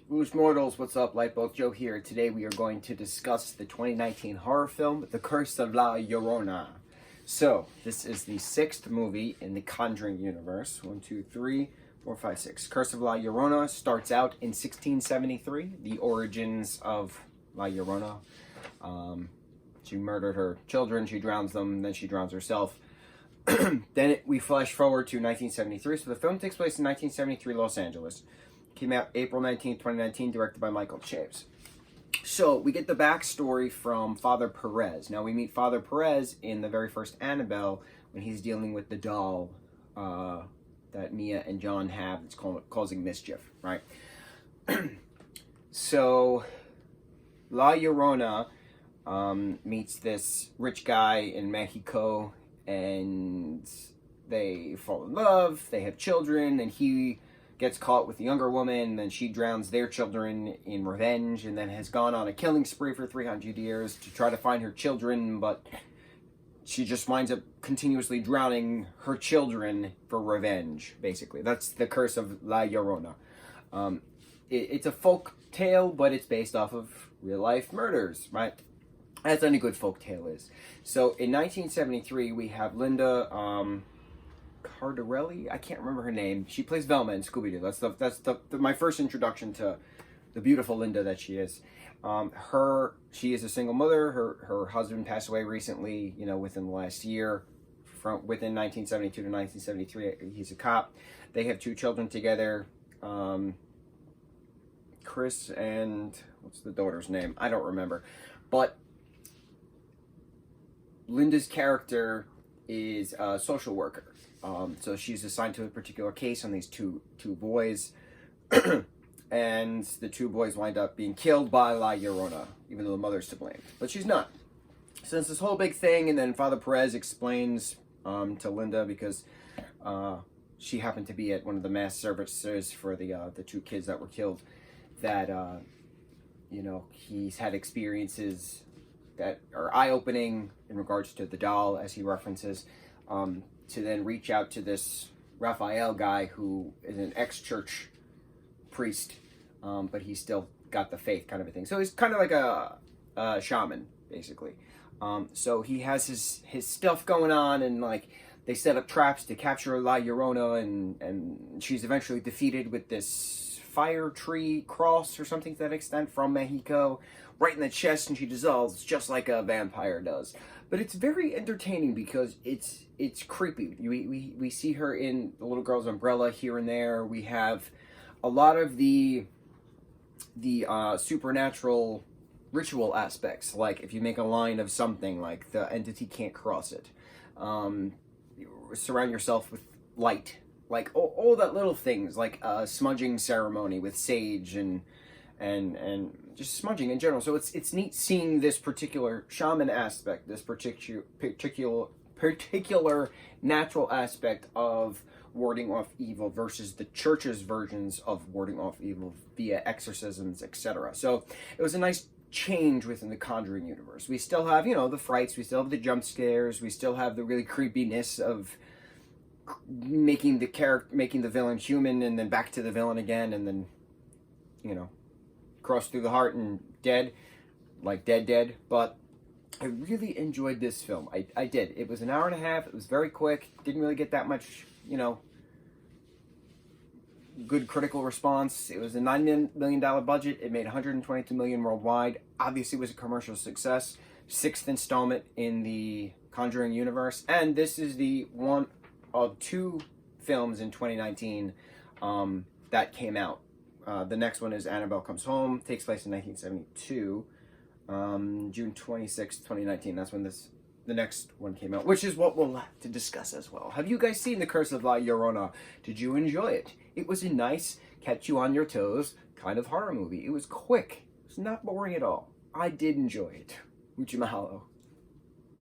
Loose Mortals, what's up? Lightboltjoe here. Today we are going to discuss the 2019 horror film, The Curse of La Llorona. So, this is the sixth movie in the Conjuring universe. 1, 2, 3, 4, 5, 6. Curse of La Llorona starts out in 1673, the origins of La Llorona. She murdered her children, she drowns them, then she drowns herself. Then we flash forward to 1973, so the film takes place in 1973 Los Angeles. Came out April 19, 2019, directed by Michael Chaves. So, we get the backstory from Father Perez. Now, we meet Father Perez in the very first Annabelle when he's dealing with the doll that Mia and John have that's causing mischief, right? So, La Llorona meets this rich guy in Mexico, and they fall in love, they have children, and he gets caught with the younger woman, and then she drowns their children in revenge, and then has gone on a killing spree for 300 years to try to find her children, but she just winds up continuously drowning her children for revenge, basically. That's the Curse of La Llorona. It's a folk tale, but it's based off of real-life murders, right? As any good folk tale is. So, in 1973, we have Linda Cardellini, I can't remember her name. She plays Velma in Scooby-Doo. That's my first introduction to the beautiful Linda that she is. She is a single mother. Her husband passed away recently, within the last year. Within 1972 to 1973, he's a cop. They have 2 children together. Chris and, what's the daughter's name? I don't remember. But Linda's character is a social worker. So she's assigned to a particular case on these two boys, and the 2 boys wind up being killed by La Llorona, even though the mother's to blame. But she's not. So it's this whole big thing, and then Father Perez explains to Linda, because she happened to be at one of the mass services for the 2 kids that were killed, that he's had experiences that are eye-opening in regards to the doll, as he references. To then reach out to this Raphael guy who is an ex-church priest, but he's still got the faith, kind of a thing. So he's kind of like a shaman, basically. So he has his stuff going on, and they set up traps to capture La Llorona, and she's eventually defeated with this fire tree cross or something to that extent from Mexico, right in the chest, and she dissolves just like a vampire does. But it's very entertaining because it's creepy. We see her in the little girl's umbrella here and there. We have a lot of the supernatural ritual aspects, like if you make a line of something, like the entity can't cross it. Surround yourself with light, like all that little things, like a smudging ceremony with sage and just smudging in general. So it's neat seeing this particular shaman aspect, this particular natural aspect of warding off evil versus the church's versions of warding off evil via exorcisms, etc. So it was a nice change within the Conjuring universe. We still have, the frights, we still have the jump scares, we still have the really creepiness of making the villain human, and then back to the villain again, and then, cross through the heart and dead, like dead. But I really enjoyed this film. I did. It was an hour and a half. It was very quick. Didn't really get that much, good critical response. It was a $9 million budget. It made $122 million worldwide. Obviously, it was a commercial success. 6th installment in the Conjuring universe, and this is the one of 2 films in 2019 that came out. The next one is Annabelle Comes Home. Takes place in 1972. June 26, 2019. That's when the next one came out, which is what we'll have to discuss as well. Have you guys seen The Curse of La Llorona? Did you enjoy it? It was a nice, catch you on your toes kind of horror movie. It was quick. It's not boring at all. I did enjoy it. Mucho mahalo.